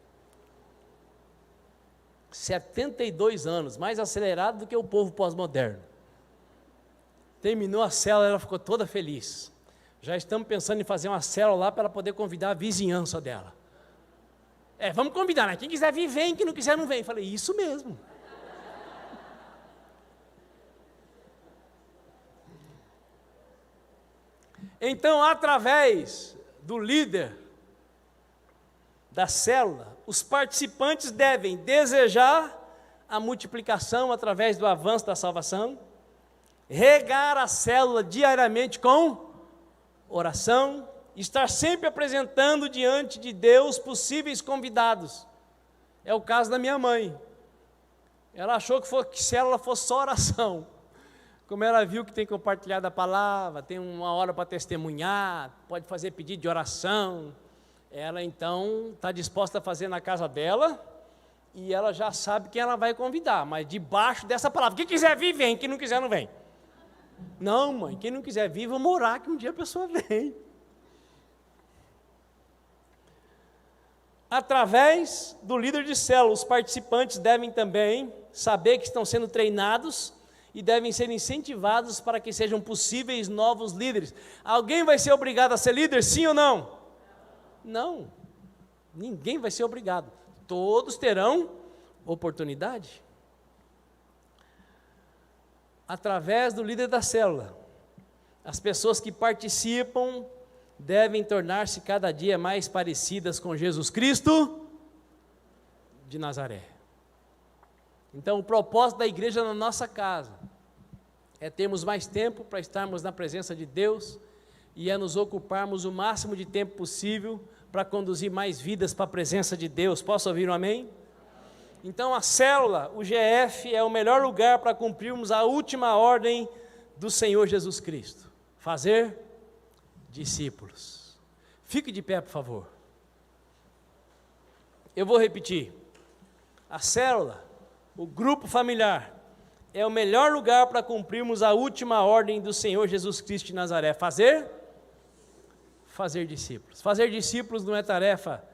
72 anos, mais acelerado do que o povo pós-moderno. Terminou a célula, ela ficou toda feliz. Já estamos pensando em fazer uma célula lá para ela poder convidar a vizinhança dela. Vamos convidar, né? Quem quiser vir, vem, quem não quiser, não vem. Falei: isso mesmo. Então, através do líder da célula, os participantes devem desejar a multiplicação através do avanço da salvação, regar a célula diariamente com oração, estar sempre apresentando diante de Deus possíveis convidados. É o caso da minha mãe. Ela achou que célula fosse só oração. Como ela viu que tem compartilhado a palavra, tem uma hora para testemunhar, pode fazer pedido de oração, ela então está disposta a fazer na casa dela, e ela já sabe quem ela vai convidar, mas debaixo dessa palavra: quem quiser vir, vem, quem não quiser, não vem. Não, mãe, quem não quiser vir, vamos orar que um dia a pessoa vem. Através do líder de célula, os participantes devem também saber que estão sendo treinados e devem ser incentivados para que sejam possíveis novos líderes. Alguém vai ser obrigado a ser líder, sim ou não? Não, ninguém vai ser obrigado. Todos terão oportunidade. Através do líder da célula, as pessoas que participam devem tornar-se cada dia mais parecidas com Jesus Cristo de Nazaré. Então, o propósito da igreja na nossa casa é termos mais tempo para estarmos na presença de Deus e é nos ocuparmos o máximo de tempo possível para conduzir mais vidas para a presença de Deus. Posso ouvir um amém? Então, a célula, o GF, é o melhor lugar para cumprirmos a última ordem do Senhor Jesus Cristo: fazer discípulos. Fique de pé, por favor. Eu vou repetir. A célula, o grupo familiar, é o melhor lugar para cumprirmos a última ordem do Senhor Jesus Cristo de Nazaré: fazer discípulos. Fazer discípulos não é tarefa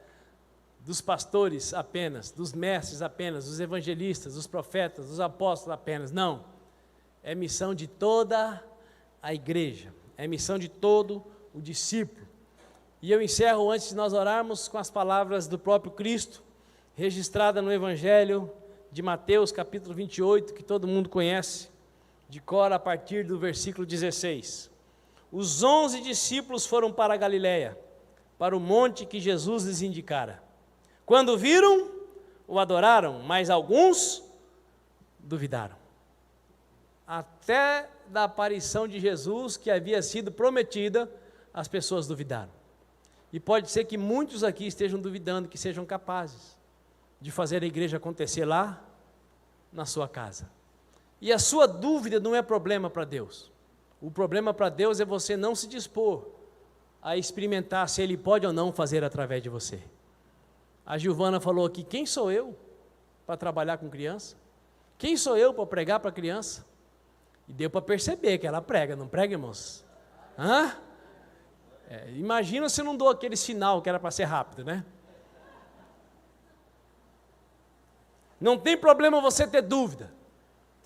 dos pastores apenas, dos mestres apenas, dos evangelistas, dos profetas, dos apóstolos apenas, não. É missão de toda a igreja, é missão de todo o discípulo. E eu encerro, antes de nós orarmos, com as palavras do próprio Cristo, registrada no Evangelho de Mateus, capítulo 28, que todo mundo conhece, de cor, a partir do versículo 16. Os 11 discípulos foram para a Galiléia, para o monte que Jesus lhes indicara. Quando viram, o adoraram, mas alguns duvidaram. Até da aparição de Jesus, que havia sido prometida, as pessoas duvidaram. E pode ser que muitos aqui estejam duvidando que sejam capazes de fazer a igreja acontecer lá na sua casa. E a sua dúvida não é problema para Deus. O problema para Deus é você não se dispor a experimentar se Ele pode ou não fazer através de você. A Giovana falou aqui: quem sou eu para trabalhar com criança? Quem sou eu para pregar para criança? E deu para perceber que ela prega, não prega, irmãos? Imagina se eu não dou aquele sinal que era para ser rápido, né? Não tem problema você ter dúvida.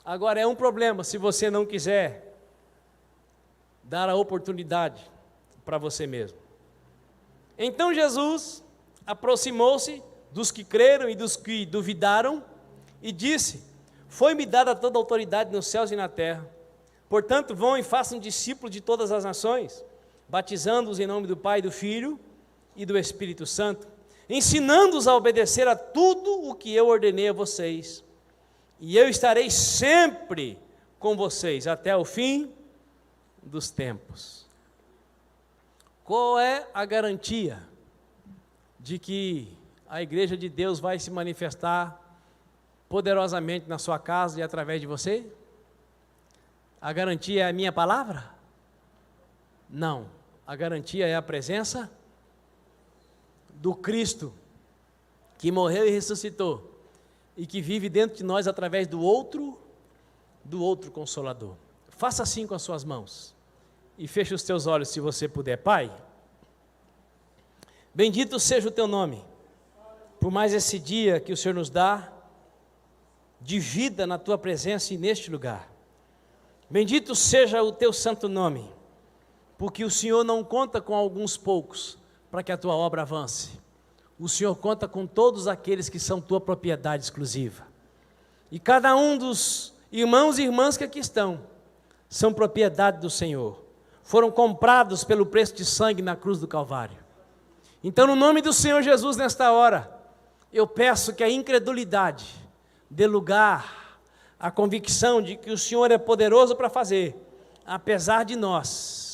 Agora, é um problema se você não quiser dar a oportunidade para você mesmo. Então Jesus aproximou-se dos que creram e dos que duvidaram e disse: foi-me dada toda a autoridade nos céus e na terra. Portanto, vão e façam discípulos de todas as nações, batizando-os em nome do Pai, do Filho e do Espírito Santo, ensinando-os a obedecer a tudo o que eu ordenei a vocês. E eu estarei sempre com vocês até o fim dos tempos. Qual é a garantia de que a igreja de Deus vai se manifestar poderosamente na sua casa e através de você? A garantia é a minha palavra? Não. A garantia é a presença do Cristo, que morreu e ressuscitou, e que vive dentro de nós através do outro Consolador. Faça assim com as suas mãos, e feche os teus olhos se você puder. Pai, bendito seja o teu nome, por mais esse dia que o Senhor nos dá, de vida na tua presença e neste lugar. Bendito seja o teu santo nome, porque o Senhor não conta com alguns poucos, para que a tua obra avance. O Senhor conta com todos aqueles que são tua propriedade exclusiva. E cada um dos irmãos e irmãs que aqui estão, são propriedade do Senhor. Foram comprados pelo preço de sangue na cruz do Calvário. Então, no nome do Senhor Jesus, nesta hora, eu peço que a incredulidade dê lugar à convicção de que o Senhor é poderoso para fazer, apesar de nós.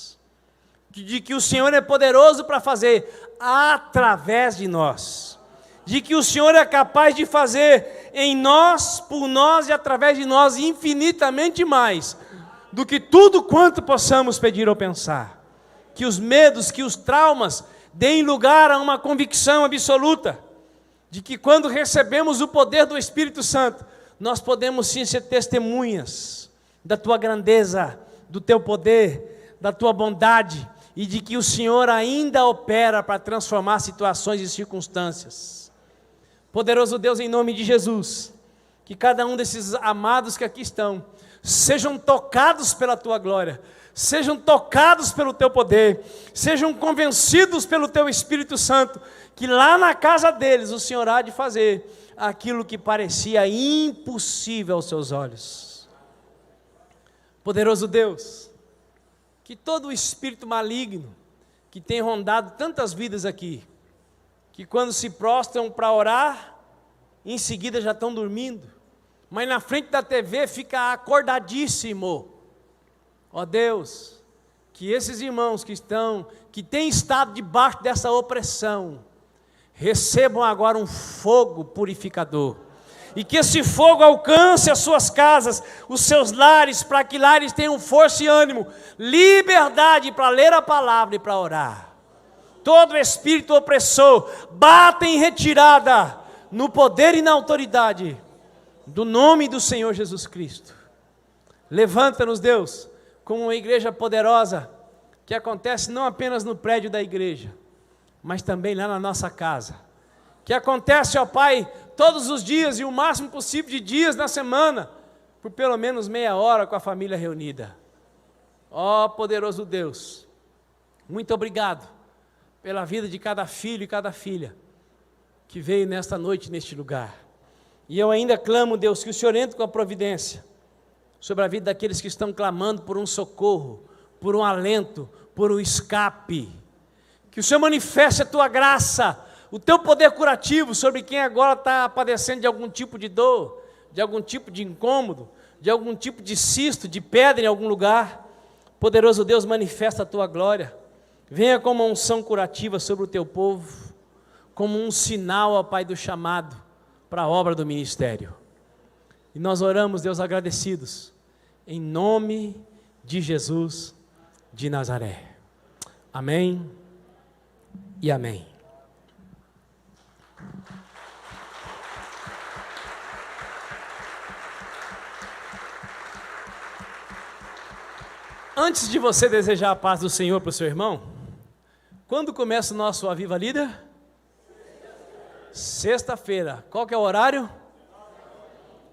De que o Senhor é poderoso para fazer através de nós, de que o Senhor é capaz de fazer em nós, por nós e através de nós infinitamente mais do que tudo quanto possamos pedir ou pensar. Que os medos, que os traumas deem lugar a uma convicção absoluta de que quando recebemos o poder do Espírito Santo, nós podemos sim ser testemunhas da tua grandeza, do teu poder, da tua bondade, e de que o Senhor ainda opera para transformar situações e circunstâncias. Poderoso Deus, em nome de Jesus, que cada um desses amados que aqui estão, sejam tocados pela tua glória, sejam tocados pelo teu poder, sejam convencidos pelo teu Espírito Santo, que lá na casa deles o Senhor há de fazer aquilo que parecia impossível aos seus olhos. Poderoso Deus, que todo o espírito maligno que tem rondado tantas vidas aqui, que quando se prostram para orar, em seguida já estão dormindo, mas na frente da TV fica acordadíssimo. Ó Deus, que esses irmãos que têm estado debaixo dessa opressão, recebam agora um fogo purificador, e que esse fogo alcance as suas casas, os seus lares, para que lares tenham força e ânimo, liberdade para ler a palavra e para orar. Todo espírito opressor, bata em retirada, no poder e na autoridade do nome do Senhor Jesus Cristo. Levanta-nos, Deus, como uma igreja poderosa, que acontece não apenas no prédio da igreja, mas também lá na nossa casa, que acontece, ó Pai, todos os dias e o máximo possível de dias na semana, por pelo menos meia hora com a família reunida. Ó poderoso Deus, muito obrigado pela vida de cada filho e cada filha que veio nesta noite, neste lugar. E eu ainda clamo, Deus, que o Senhor entre com a providência sobre a vida daqueles que estão clamando por um socorro, por um alento, por um escape. Que o Senhor manifeste a tua graça, o teu poder curativo sobre quem agora está padecendo de algum tipo de dor, de algum tipo de incômodo, de algum tipo de cisto, de pedra em algum lugar. Poderoso Deus, manifesta a tua glória. Venha com uma unção curativa sobre o teu povo, como um sinal, ó Pai, do chamado para a obra do ministério. E nós oramos, Deus, agradecidos, em nome de Jesus de Nazaré. Amém e amém. Antes de você desejar a paz do Senhor para o seu irmão, quando começa o nosso Aviva Líder? Sexta-feira. Qual que é o horário?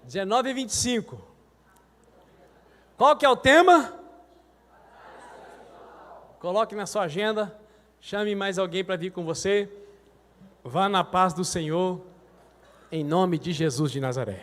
19h25. Qual que é o tema? Coloque na sua agenda, chame mais alguém para vir com você. Vá na paz do Senhor, em nome de Jesus de Nazaré.